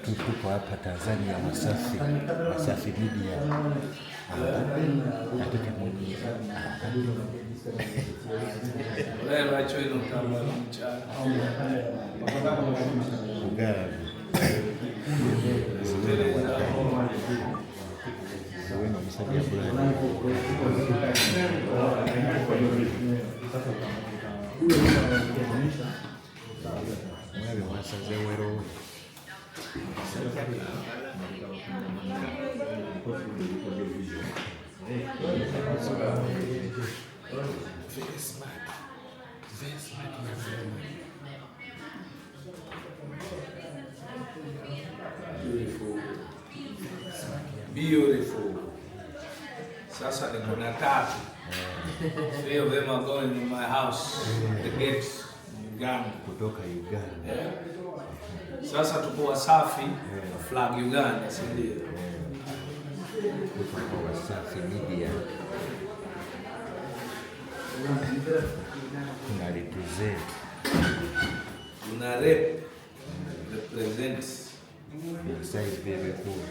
tuko hapa Tanzania Wasafi Media. Nataka mwenye leo acho hilo kama mchana ugavi wewe msaidia bwana mwana wasaze wero beautiful. Sasa niko na tatu. Three of them are going in my house. The gates Uganda. kutoka Uganda. Sasa tuko Wasafi flag Uganda, si ndio? Kutoka Wasafi Media. Kuna represent. Una represent Inside Bebe cool.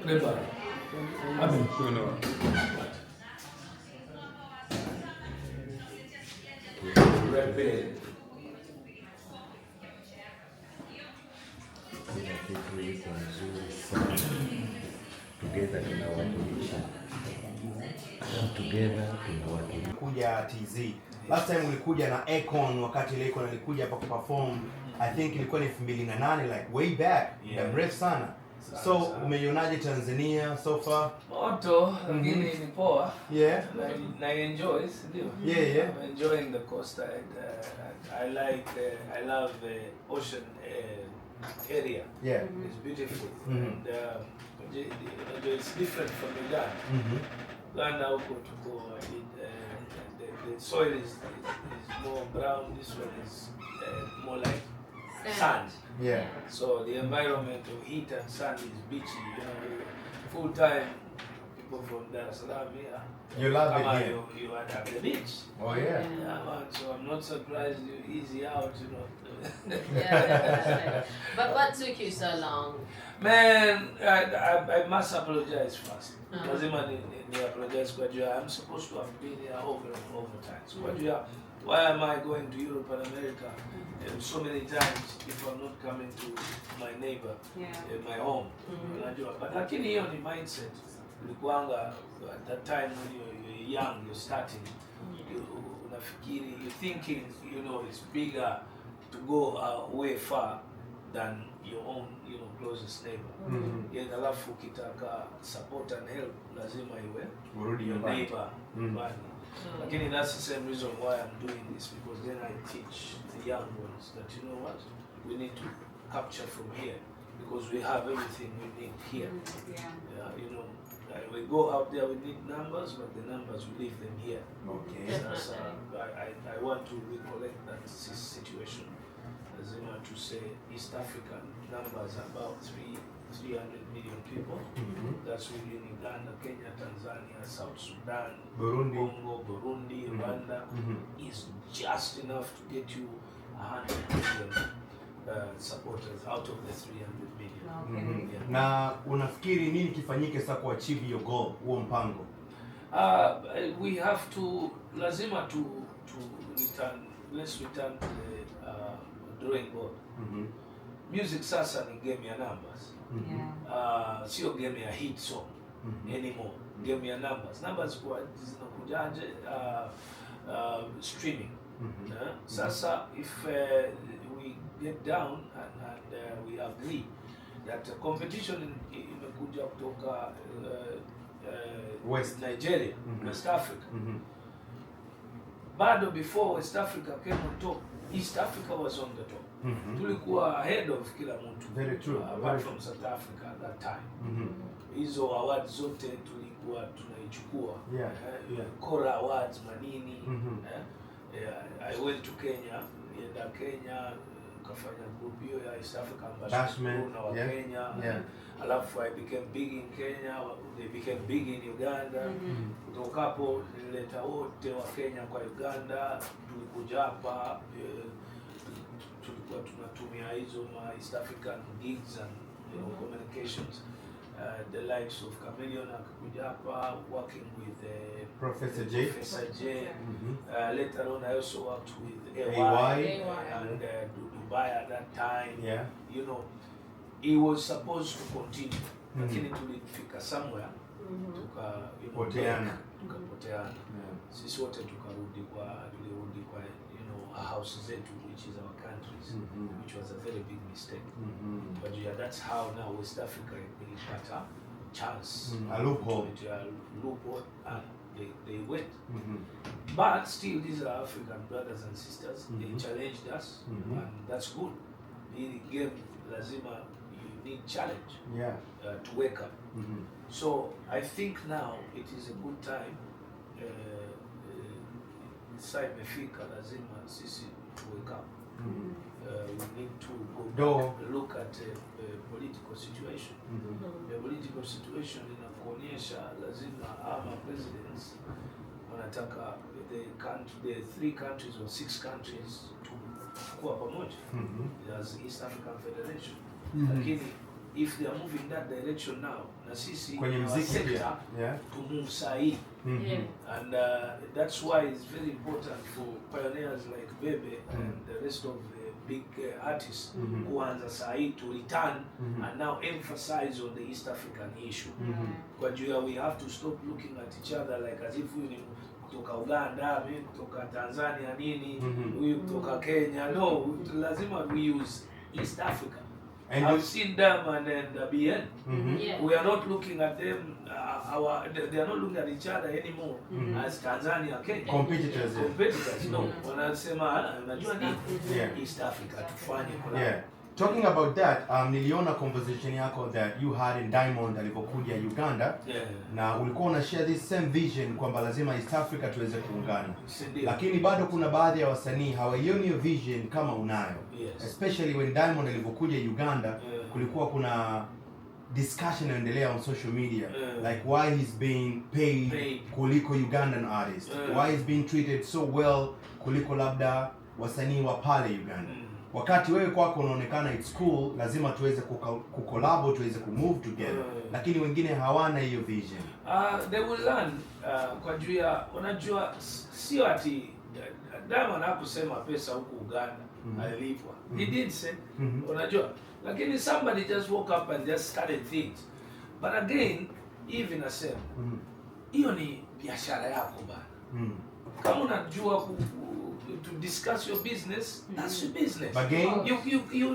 Clever. I don't know. Rebel. Together tunawakilisha. Together tunawakilisha. Kuja TZ. Last time ulikuja na Econ, wakati ile Econ alikuja hapa kuperform. I think ilikuwa ni 2008, like way back. Yeah. Mrefu sana. So umeionaje Tanzania so far? Moto, lakini ni poa. Yeah. I enjoy, ndio. Yeah. I'm enjoying the coast. I love the ocean area. Yeah. It's beautiful. And it's different from Uganda. Uganda huko tuko the soil is more brown. This one is more like sand. Yeah. So the environment of heat and sand is beachy. You know, full time people from Dar es Salaam here. You love it here. You are at the beach. Oh yeah. Yeah, man, so I'm not surprised you're easy out, you know. Yeah. But what took you so long? Man, I must apologize first. Lazima ni apologize kwa juu I'm supposed to have been here over times. Kwa juu why am I going to Europe and America so many times if I'm not coming to my neighbor, my home? Unajua, but lakini hiyo ni mindset. Ulikuanga at that time when you're young, you're starting. Unafikiri, you're thinking, you know, it's bigger to go way far than your own, you know, closest neighbor. Yeah, alafu ukitaka support and help lazima iwe your neighbor nyumbani. Lakini that's the same reason why I'm doing this, because then I teach the young ones that, you know what, we need to capture from here because we have everything we need here. You know, we go out there, we need numbers, but the numbers we leave them here. Okay. That's, I want to recollect that situation. As I want to say, East African numbers about 300 million people. That's really in Uganda, Kenya, Tanzania, South Sudan, Burundi. Congo, Burundi, Rwanda is just enough to get you 100 million supporters out of the 300 million. Okay. Na unafikiri nini kifanyike sasa ku achieve your goal, huo mpango? We have to, lazima to return, let's return to the drawing board. Music sasa ni game ya numbers. Sio game ya hit song anymore. Game ya numbers. Numbers kwa zinakujaje streaming. Sasa if we get down and we agree that competition imekuja kutoka West Nigeria, West Africa. Bado before West Africa came on top, East Africa was on the top. Tulikuwa ahead of kila mtu. Very true. Apart from South Africa at that time. Hizo awards zote tulikuwa tunaichukua. Kora awards manini. I went to Kenya, nienda Kenya, tukafanya group hiyo ya East African Bashment, na wa yeah, Kenya. yeah. Alafu I became big in Kenya, they became big in Uganda. Kutoka hapo nilileta wote wa Kenya kwa Uganda, tulikuja hapa, tulikuwa tunatumia hizo ma East African gigs and communications. The likes of Chameleon akakuja hapa working with Professor J. Later on I also worked with AY. And Dubai at that time. Yeah. You know, he was supposed to continue. Lakini tulifika somewhere tukapoteana. Sisi wote tulirudi kwa house zetu, which is our countries, which was a very big mistake. But yeah, that's how now West Africa got a chance, a loophole, and they went. But still, these are African brothers and sisters. They challenged us, and that's good. It gave lazima unique challenge to wake up. So I think now it is a good time. Sasa imefika lazima sisi wake up. We need to go back, look at political situation. The political situation inakuonyesha lazima ama presidents wanataka the 3 countries or 6 countries to kuwa pamoja as East African Federation. Lakini if they are moving that direction now, na sisi kwenye muziki pia to move sahi. And that's why it's very important for pioneers like Bebe and the rest of the big artists kuanza sahi to return and now emphasize on the East African issue. Kwa juu we have to stop looking at each other like as if we kutoka Uganda, mimi kutoka Tanzania nini, huyu kutoka Kenya. No, lazima we use East Africa. And I've seen Diamond and BN. We are not looking at them, they are not looking at each other anymore as Tanzania, Kenya. Competitors. No. Wanasema, unajua ni East Africa tufanye collab. Talking about that, niliona conversation yako that you had in Diamond alipokuja Uganda, na ulikuwa una share this same vision kwamba lazima East Africa tuweze kuungana. Lakini bado kuna baadhi ya wasanii hawaioni hiyo vision kama unayo. Especially when Diamond alipokuja Uganda, kulikuwa kuna discussion inaendelea on social media, like why he's being paid kuliko Ugandan artists, why he's being treated so well kuliko labda wasanii wa pale Uganda. Wakati wewe kwako unaonekana it's cool, lazima tuweze kukolabo, tuweze kumove together, lakini wengine hawana hiyo vision. They will learn kwa juu ya, unajua sio ati Diamond hakusema pesa huku Uganda alilipwa. He did say, unajua, lakini somebody just woke up and just started things. But again, even asema, hiyo ni biashara yako bana. Kama unajua to discuss your business, that's your business.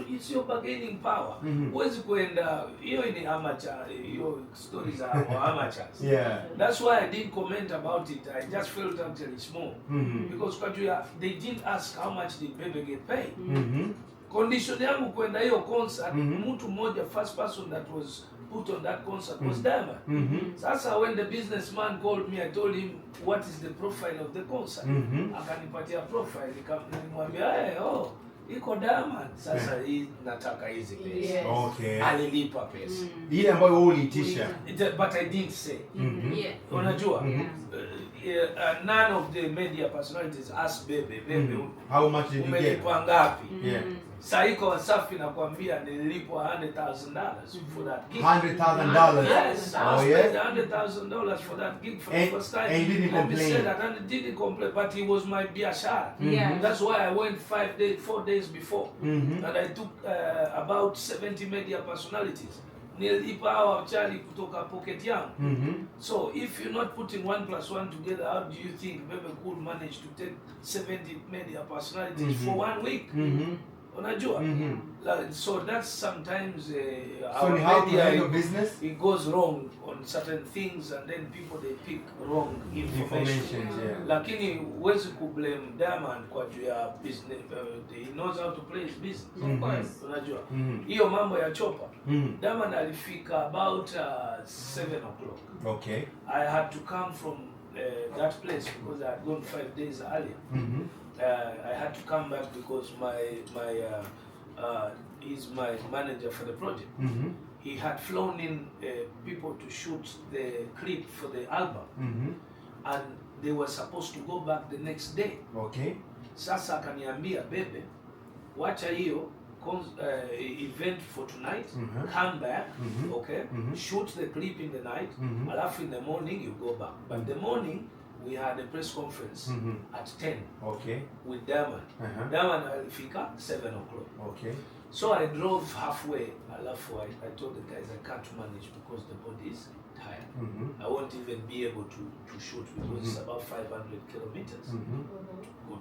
It's your bargaining power. Huwezi kuenda, hiyo ni amateur, hiyo stories are amateurs. That's why I didn't comment about it. I just felt actually small. Because they didn't ask how much did Bebe get paid. Condition yangu kwenda hiyo concert, mtu mmoja, first person that was put on that concert was Diamond. Sasa when the businessman called me, I told him what is the profile of the concert. Akanipatia profile, nikamwambia iko Diamond. Sasa hii nataka hizi pesa. Alilipa pesa. Ile ambayo wewe uliitisha. But I didn't say. Unajua? None of the media personalities asked Bebe, how much did you get? Umelipa ngapi? Sasa iko Wasafi nakwambia nililipwa $100,000 for that gig. $100,000? Yes, I paid $100,000 for that gig for the first time. And he didn't complain? And he didn't complain, but he was my biashara. That's why I went 4 days before. And I took about 70 media personalities. Nilipa hawa wachali kutoka pocket yangu. So if you're not putting 1 + 1 together, how do you think Bebe could manage to take 70 media personalities for 1 week? Unajua? So that's sometimes our media business. It goes wrong on certain things, and then people they pick wrong information. Lakini huwezi kublame Diamond kwa juu ya business. He knows how to play his business. Of course. Unajua? Hiyo mambo ya chopa. Diamond alifika about 7 o'clock. I had to come from that place because I had gone 5 days earlier. I had to come back because he's my manager for the project. He had flown in people to shoot the clip for the album, and they were supposed to go back the next day. Okay. Sasa akaniambia, Bebe, wacha hiyo event for tonight, come back, okay, shoot the clip in the night, alafu in the morning you go back. But the morning we had a press conference at 10, okay, with Diamond. Diamond alifika 7 o'clock. Okay. So I drove halfway, alafu I told the guys I can't manage because the body is tired. I won't even be able to shoot because it's about 500 kilometers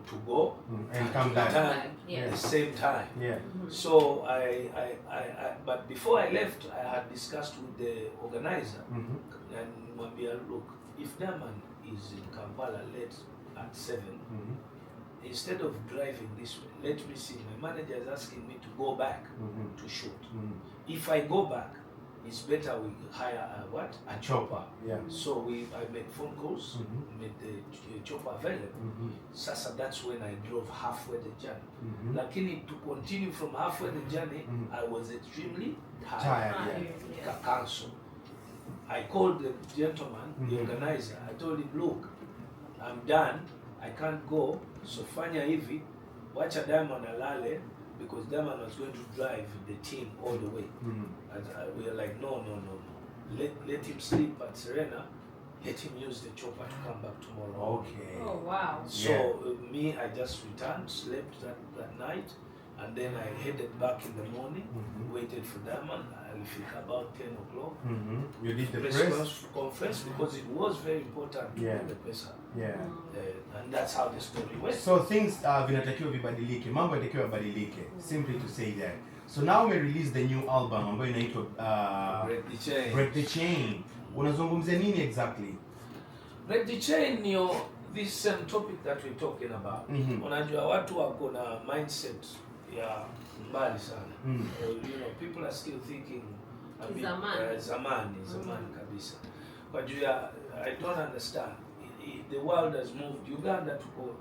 to go and come back at the same time. Yeah. So but before I left, I had discussed with the organizer and Mwambia, look, if Diamond is in Kampala late at 7, instead of driving this way, let me see. My manager is asking me to go back to shoot. If I go back, it's better we hire a chopper. Yeah. So I made phone calls, made the chopper available. Sasa that's when I drove halfway the journey. Lakini to continue from halfway the journey, I was extremely tired. Cancel. I called the gentleman, the organizer. I told him, look, I'm done. I can't go. So fanya hivi, wacha Diamond alale, because Diamond was going to drive the team all the way. And we were like, no. Let him sleep at Serena. Let him use the chopper to come back tomorrow. Okay. Oh wow. So me, I just returned, slept that night, and then I headed back in the morning, waited for Diamond. I left about 10 o'clock. You did the press conference because it was very important to the press. And that's how the story went. So things vinatakiwa vibadilike, mambo yanatakiwa yabadilike, simply to say that. So now we release the new album ambayo inaitwa Break the Chain. Unazungumzia nini exactly? Break the Chain ni this same topic that we're talking about. Unajua watu wako na mindset ya mbali sana. You know, people are still thinking zamani kabisa. But I don't understand. The world has moved. Uganda tuko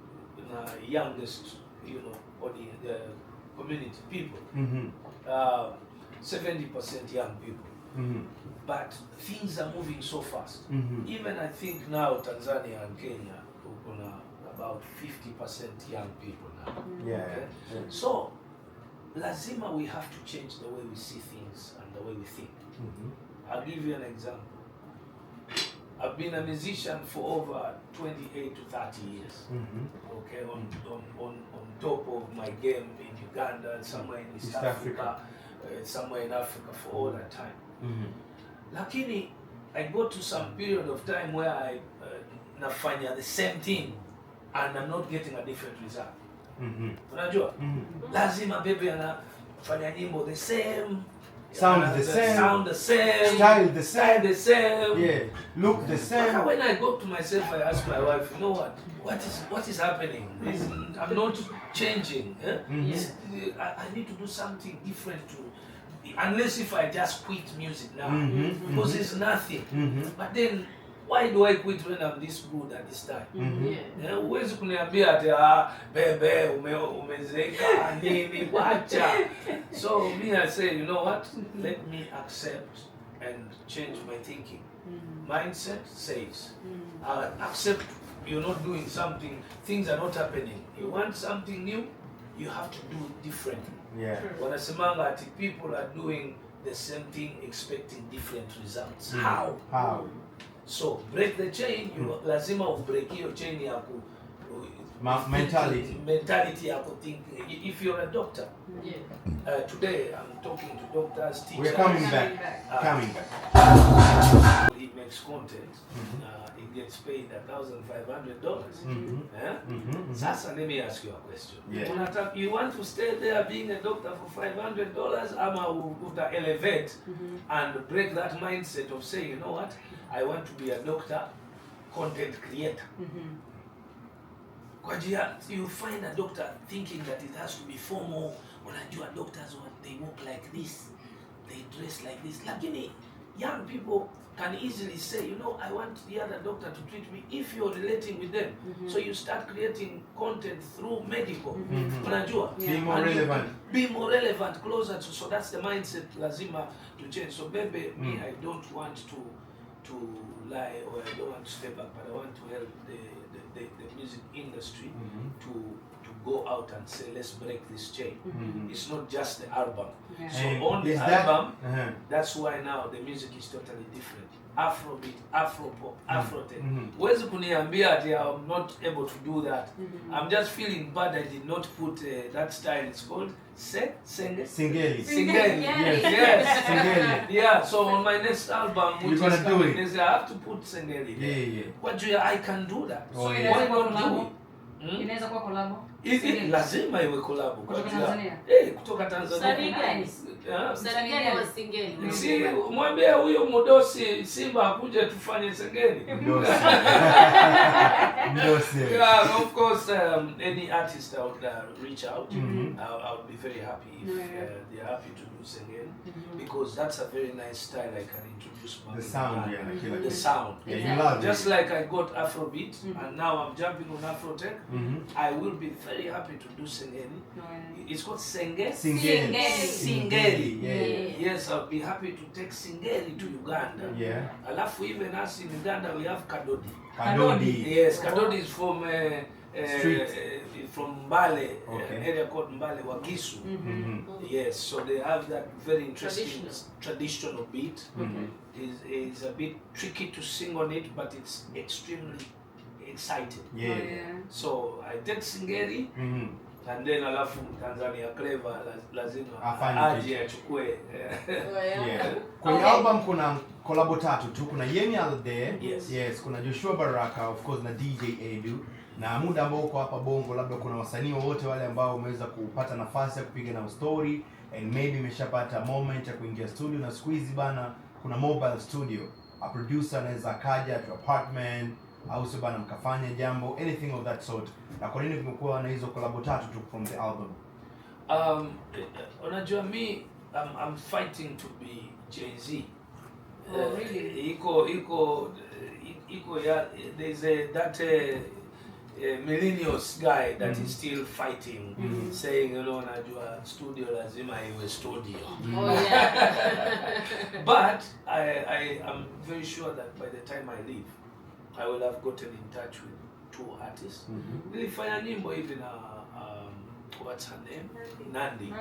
na youngest, you know, body, the community people. 70% young people. But things are moving so fast. Even I think now Tanzania and Kenya kuna about 50% young people now. Okay? So lazima we have to change the way we see things and the way we think. I'll give you an example. I've been a musician for over 28 to 30 years. Okay, on top of my game in Uganda, somewhere in East Africa, somewhere in Africa for all that time. Lakini I got to some period of time where I nafanya the same thing and I'm not getting a different result. Unajua? Lazima Bebe anafanya nyimbo the same. Sound the same, style the same, yeah, look the same. But when I go to myself, I ask my wife, you know what is happening? I'm not changing. I need to do something different unless if I just quit music now, because it's nothing. But then why do I quit when I'm this good at this time? Huwezi kuniambia ati Bebe umezeka nini wacha. So me, I say, you know what? Let me accept and change my thinking. Mindset says, accept you're not doing something, things are not happening. You want something new, you have to do it differently. Wanasemanga ati people are doing the same thing expecting different results. How? So break the chain, you lazima ubreak your chain ya mentality ya thinking. If you're a doctor, today I'm talking to doctors, teachers. We're coming back. He makes content. He gets paid $1,500. Sasa, let me ask you a question. You want to stay there being a doctor for $500, ama uta elevate and break that mindset of saying, you know what, I want to be a doctor, content creator. You find a doctor thinking that it has to be formal. Unajua doctors, they walk like this, they dress like this. Lakini young people can easily say, you know, I want the other doctor to treat me if you're relating with them. So you start creating content through medical. Unajua? Be more relevant. Be more relevant, closer to, so that's the mindset lazima to change. So Bebe, me, I don't want to lie, or I don't want to step back, but I want to help the music industry to go out and say, let's break this chain. It's not just the album. So And on the is that- album, that's why now the music is totally different. Afrobeat, Afropop, Afrotech. Huwezi kuniambia ati I'm not able to do that. I'm just feeling bad I did not put that style. It's called Singeli. Singeli. Singeli. Yes. Singeli. Yeah, so on my next album, You're which gonna is do coming it. next year, I have to put Singeli there. Yeah. What do you, I can do that. Oh, So yeah. Why inaweza kuwa not do collabo? it? Inaweza kuwa collabo? Lazima iwe collab. Kutoka Tanzania? Kutoka Msanii Tanzania. gani? Yeah. Msanii gani wa Singeli? Si mwambie huyo Mudosi Simba akuje tufanye Singeli. Mdosi. Mdosi. Yeah, of course, any artist out there reach out. I would be very happy if they're happy to do Singeli, because that's a very nice style I can introduce. The sound, yeah, I feel like The sound. Yeah, you love Just it. like I got Afrobeat and now I'm jumping on Afrotech, I will be very happy to do Singeli. It's called Singeli. Singeli. Singeli. Yeah. Yes, I'll be happy to take Singeli to Uganda. Yeah. Alafu even us in Uganda we have Kadodi. Kadodi. Yes, Kadodi is from Street. from Mbale, Okay. an area called Mbale, Wagisu. Yes, so they have that very interesting traditional beat. It's a bit tricky to sing on it, but it's extremely exciting. Yeah. So I take Singeli, and then alafu Tanzania Clever lazima Afanye aje achukue. Yeah. Kwenye album kuna kolabo tatu tu. Kuna Yemi Alade, Yes. kuna Joshua Baraka, of course, na DJ Edu. Na muda ambao uko hapa Bongo, labda kuna wasanii wote wale ambao umeweza kupata nafasi ya kupiga na story and maybe umeshapata moment ya kuingia studio, na siku hizi bana kuna mobile studio. A producer anaweza kaja to apartment au sio bana, mkafanya jambo, anything of that sort. Na kwa nini kumekuwa na hizo kolabo tatu tu from the album? Unajua me, I'm fighting to be Jay-Z. Oh, really? There's that millennials guy that is still fighting, saying, you know, najua studio lazima iwe studio. Oh yeah. But I am very sure that by the time I leave, I will have gotten in touch with two artists. Nilifanya nyimbo hivi na what's her name? Nandi.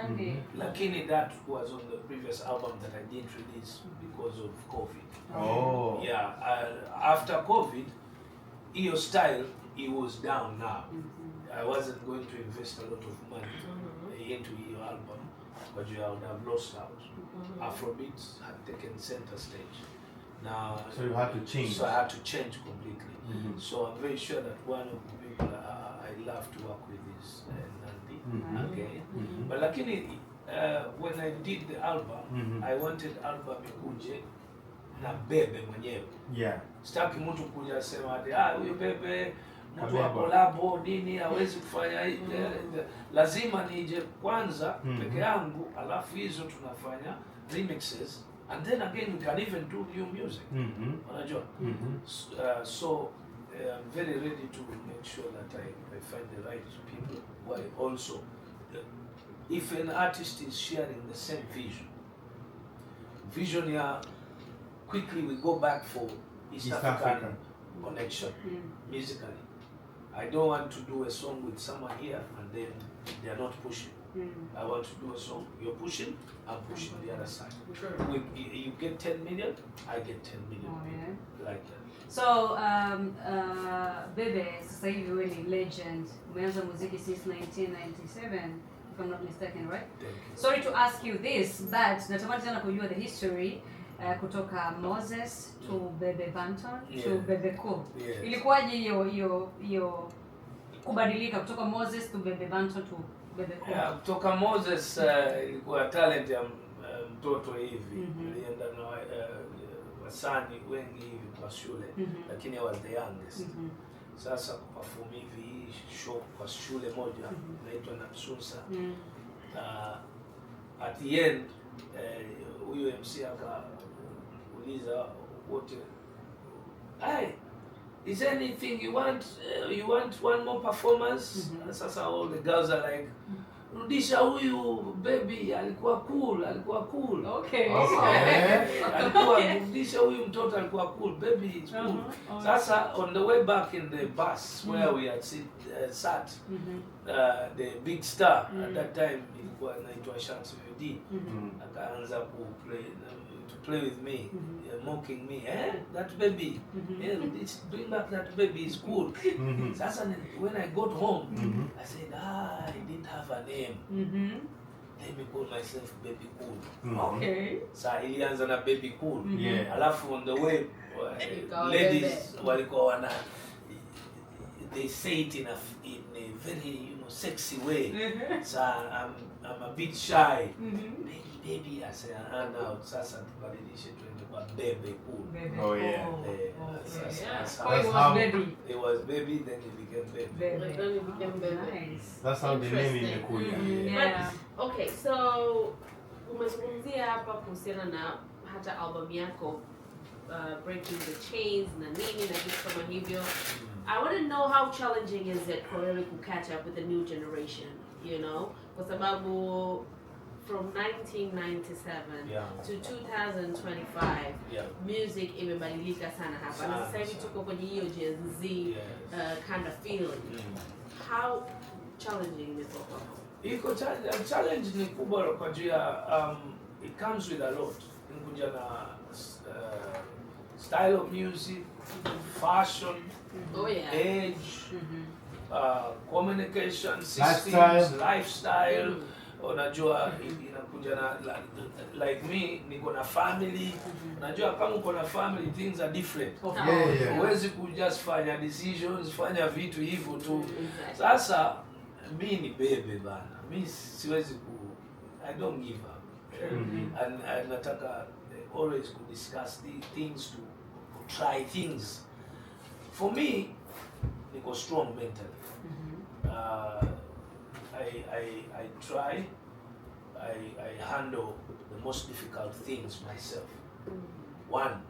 Lakini that was on the previous album that I didn't release because of COVID. Oh. Yeah, after COVID, your style, it was down now. I wasn't going to invest a lot of money into your album, but you would have lost out. Afrobeat had taken center stage. Now, So you had to change. So I had to change completely. So I'm very sure that one of the people I love to work with is Nandi. Okay. But lakini when I did the album, I wanted album ikuje na Bebe mwenyewe. Yeah. Sitaki mtu kuja sema ati huyu Bebe mtu wa Kabeba. collabo nini hawezi kufanya hivi. Lazima nije kwanza peke yangu, alafu hizo tunafanya remixes, and then again we can even do new music. Unajua? So I'm very ready to make sure that I find the right people who are also, if an artist is sharing the same vision here, quickly we go back for East African connection musically. I don't want to do a song with someone here and then they are not pushing. I want to do a song, you're pushing, I'm pushing the other side. You get 10 million, I get 10 million. Like that. So, Bebe, sasa hivi wewe ni legend. Umeanza muziki since 1997, if I'm not mistaken, right? Thank you. Sorry to ask you this, but natamani sana kujua the history kutoka Moses to Bebe Banton to Bebe Cool. Yes. Ilikuwaje hiyo kubadilika kutoka Moses to Bebe Banton to Bebe Cool? Yeah, kutoka Moses ilikuwa talent ya mtoto hivi. Nilienda na wasanii wengi hivi kwa shule, lakini I was the youngest. Sasa kuperform hivi show kwa shule moja inaitwa Namsusa. At the end huyo MC wanauliza wote, hey, is there anything you want? You want one more performance? Sasa all the girls are like, rudisha huyu baby, alikuwa cool. Okay. Alikuwa rudisha huyu mtoto, alikuwa cool. Baby is cool. Sasa on the way back in the bus where we had sat, the big star at that time ilikuwa inaitwa Shansi VD, akaanza to play with me, mocking me. That baby, bring back that baby, is cool. Sasa when I got home, I said, I didn't have a name. Let me call myself Baby Cool. Okay. So ilianza na Baby Cool. Alafu on the way, ladies walikuwa wana, they say it in a very sexy way. So I'm a bit shy. Baby, I say, now sasa tubadilishe tuende kwa Bebe Cool. Oh yeah. It was Baby, then it became Bebe. Nice. That's how the name imekuja. Yeah. Okay, so umezungumzia hapa kuhusiana na hata album yako Breaking the Chains na nini na vitu kama hivyo. I want to know how challenging is it for Eric to catch up with the new generation, you know? Kwa sababu from 1997 to 2025, music imebadilika sana hapa. Na sasa hivi tuko kwenye hiyo Gen Z kind of feeling. How challenging is it? Iko challenge ni kubwa kwa juu ya it comes with a lot. Inakuja na style of music, fashion, age, communication systems, lifestyle. Unajua inakuja na like me, niko na family. Unajua kama uko na family, things are different. Huwezi just fanya decisions, fanya vitu hivyo tu. Sasa mimi ni Bebe bana. Mimi siwezi I don't give up. And nataka always to discuss the things, to try things. For me, niko strong mentally. I try, I handle the most difficult things myself. One,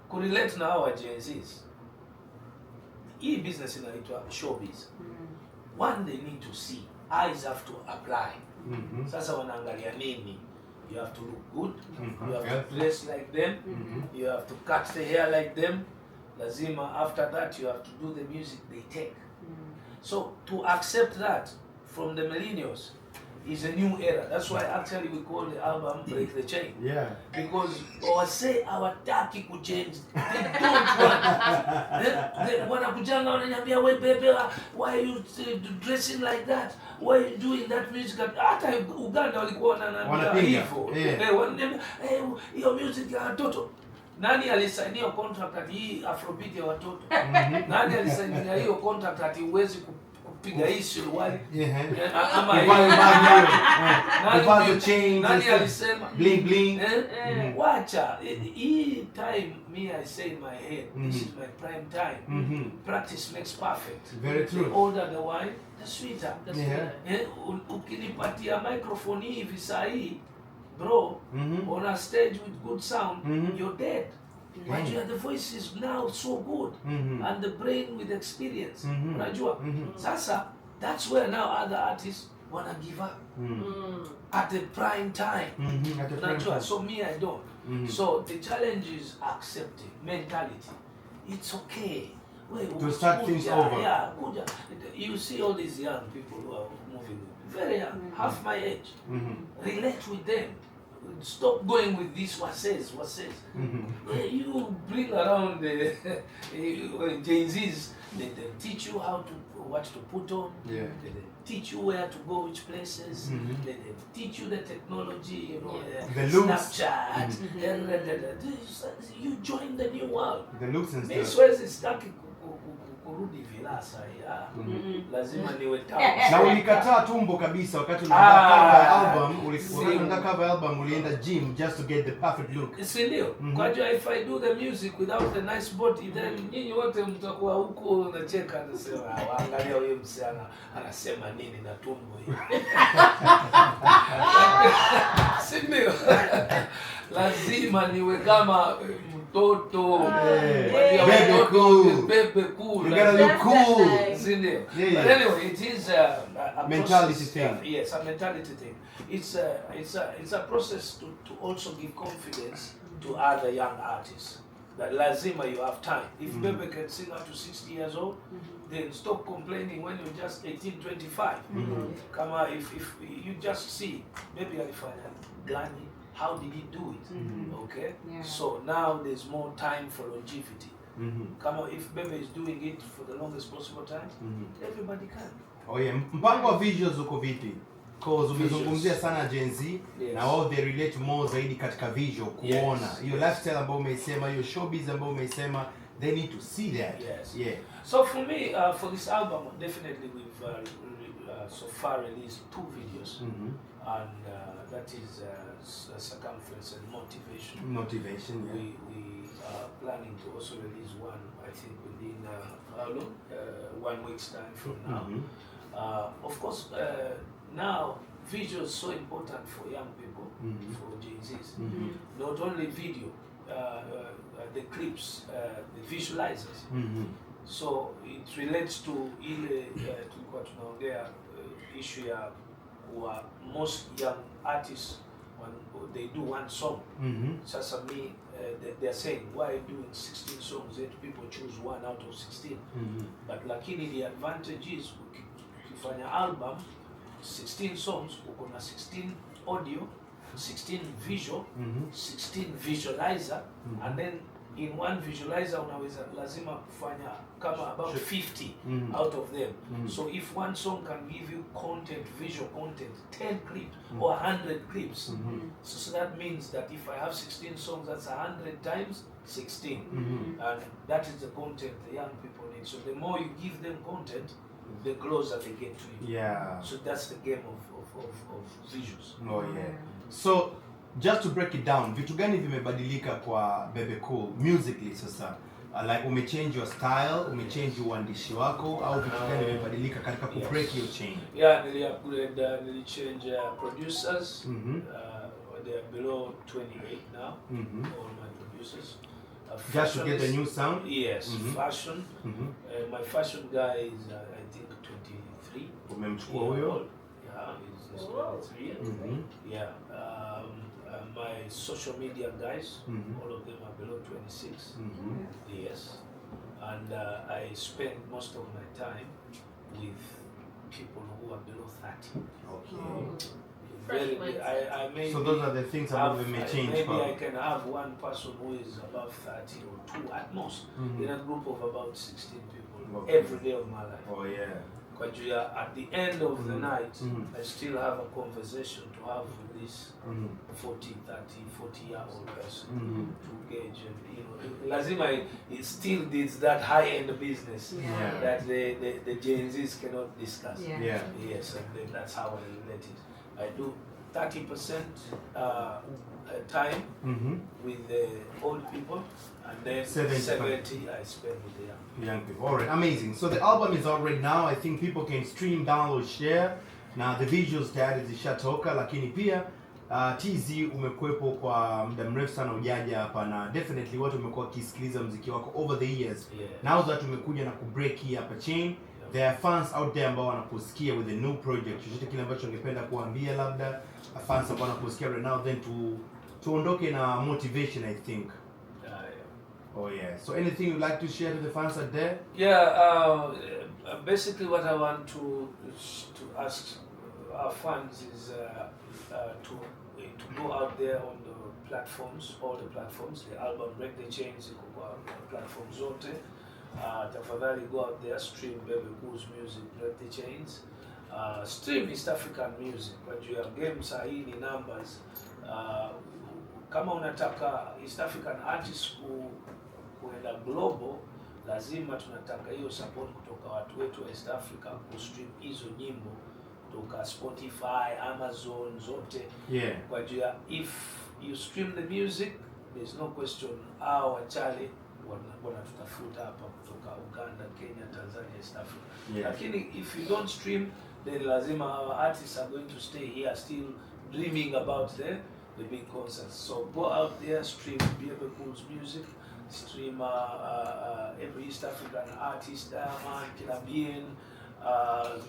correlate na our Gen Zs. Hii business inaitwa showbiz. One, they need to see. Eyes have to apply. Sasa wanaangalia nini? You have to look good. You have to dress like them. You have to cut the hair like them. Lazima, after that, you have to do the music they take. So to accept that from the millennials is a new era. That's why actually we call the album Break the Chain. Yeah. Because or say our taki could change. They don't want. They wanakujanga wananiambia, we Bebe, why are you dressing like that? Why are you doing that music? Hata Uganda walikuwa wananiambia hivyo. Wananiambia, hiyo music ya watoto. Nani alisainia contract ati hii Afrobeat ya watoto? Nani alisainia hiyo contract ati uwezi kupiga hii suruali? Ama nani alisema bling bling? Wacha hii time, me I say in my head, this is my prime time. Practice makes perfect. Very true. The older the wine, the sweeter. Ukinipatia microphone hivi saa hii, bro, on a stage with good sound, you're dead. But the voice is now so good, and the brain with experience. Unajua? Sasa, that's where now other artists wanna give up at the prime time. Unajua? So me, I don't. So the challenge is accepting mentality. It's okay. To start things over. Yeah, you see all these young people who are moving very young, half my age. Relate with them. Stop going with this what says. You bring around the Gen Zs, they teach you what to put on, they teach you where to go, which places, they teach you the technology, the looks. Snapchat, you join the new world. The looks and stuff. Siwezi kurudi Kudi vilasa ya. Lazima niwe tamu. Na ulikataa tumbo kabisa wakati unaandaa cover album, ulienda gym just to get the perfect look. Si ndio? Kwa hiyo if I do the music without a nice body, then nyinyi wote mtakuwa huko unacheka nasema angalia huyo msichana anasema nini na tumbo hii. Si ndio? Lazima niwe kama mtoto. Bebe cool. Bebe cool. You gotta look cool. But anyway, it is a mentality process, thing. Yes, a mentality thing. It's a process to also give confidence to other young artists. That lazima you have time. If Bebe can sing up to 60 years old, then stop complaining when you're just 18, 25. Come on, if you just see, maybe alifanya gani, how did he do it? Okay? Yeah. So now there's more time for longevity. Come on, if Bebe is doing it for the longest possible time, everybody can. Oh yeah, mpango wa visuals uko vipi? Cause umezungumzia sana Gen Z, na wao they relate more zaidi katika visual kuona. Hiyo lifestyle ambayo umeisema, hiyo showbiz ambayo umeisema, they need to see that. Yes. Yeah. So for me, for this album, definitely we've so far released 2 videos. And that is Circumference and Motivation. Motivation, yeah. We are planning to also release one, I think, within 1 week's time from now. Of course, now visual is so important for young people, for Gen Zs. Not only video, the clips, the visualizers. So it relates to ile tulikuwa tunaongea issue ya most young artists when they do one song. Sasa me, they're saying, why are you doing 16 songs? Yet people choose 1 out of 16. But lakini the advantage is ukifanya album 16 songs, uko na 16 audio, 16 visual, 16 visualizer, and then in one visualizer unaweza lazima kufanya kama about 50 out of them. So if one song can give you content, visual content, 10 clips or 100 clips, so that means that if I have 16 songs, that's 100 times 16. And that is the content the young people need. So the more you give them content, the closer they get to you. Yeah. So that's the game of visuals. Oh yeah. So just to break it down, vitu gani vimebadilika kwa Bebe Cool musically sasa? Like umechange your style, umechange uandishi wako, au vitu gani vimebadilika katika ku break your chain? Yeah, nili change producers. They are below 28 now. All my producers. Just to get a new sound? Yes, fashion. My fashion guy is I think 23. Umemchukua huyo? Yeah, he's 23. Yeah. My social media guys, all of them are below 26. Yes. And I spend most of my time with people who are below 30. Okay. I maybe so those are the things that may change. Maybe I can have one person who is above 30 or 2 at most in a group of about 16 people every day of my life. Oh yeah. But at the end of the night, I still have a conversation to have with this 40-year-old person to gauge, and lazima it still needs that high-end business that the Gen Zs cannot discuss. Yes, and then that's how I relate it. I do 30% time with the old people, and then 70 I spend with the young people. Alright, amazing. So the album is out right now. I think people can stream, download, share. Now the visuals tayari zishatoka, lakini pia TZ umekuepo kwa muda mrefu sana ujaja hapa, na definitely watu wamekuwa wakisikiliza muziki wako over the years. Now that umekuja na kubreak hii hapa chain, there are fans out there ambao wanakusikia with a new project. Chochote kile ambacho ungependa kuambia labda fans ambao wanakusikia right now, then tuondoke na motivation, I think. Oh yeah. So anything you'd like to share to the fans out there? Yeah, basically what I want to ask our fans is to go out there on the platforms, all the platforms. The album Break the Chains, platforms zote. Tafadhali go out there, stream Bebe Cool's music, Break the Chains. Stream East African music. But you have games sahihi ni numbers. Kama unataka East African artists kuenda global, lazima tunataka hiyo support kutoka watu wetu wa East Africa kustream hizo nyimbo kutoka Spotify, Amazon zote. Kwa juu ya if you stream the music, there's no question wachale wanatutafuta hapa kutoka Uganda, Kenya, Tanzania, East Africa. Lakini if you don't stream, then lazima our artists are going to stay here still dreaming about the big concerts. So go out there, stream Bebe music, stream every East African artist, Diamond, Kilabien,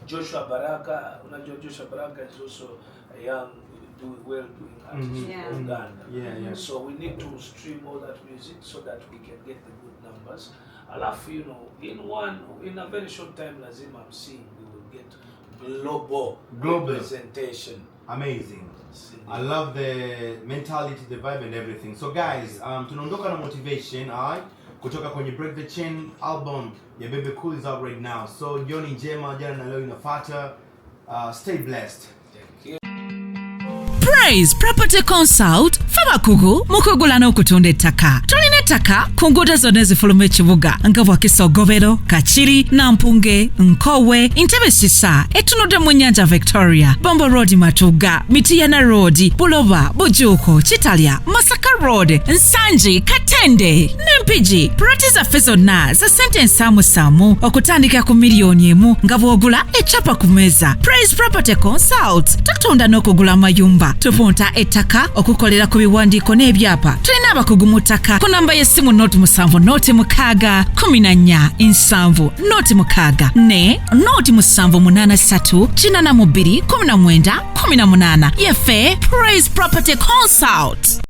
Joshua Baraka. Joshua Baraka is also a young, well-doing artist from Uganda. So we need to stream all that music so that we can get the good numbers. Alafu, in a very short time, lazima I'm seeing we will get global representation. Amazing. I love the mentality, the vibe and everything. So guys, tunaondoka na motivation, kutoka kwenye Break the Chain album ya Bebe Cool is out right now. So Johnny Njema jana na leo inafuata. Stay blessed. Praise Property Consult Fabakugu mukugula n'okutunda ettaka. Tulina ettaka ku nguudo zonna ezifuluma ekibuga nga Bwakisogobero, Kachiri, Nampunge, Nkowe, Entebbe Sisa, etunudde mu nnyanja Victoria, Bombo Road Matuga, Mitiyana Road, Buloba, Bujuuko, Kitalya, Masaka Road, Nsanji, Katende, Nempigi. Proti zaffe zonna za ssente ensaamusaamu okutandika ku $1,000,000 nga bw'ogula ecapa ku meeza. Praise Property Consult tutunda n'okugula mayumba. Tupunta ettaka okukolera ku biwandiiko n'ebyapa. Tulina abakugu mu ttaka ku namba y'essimu 07 06 14 7 06 ne 07 83 42 19 18. Yaffe Praise Property Consult.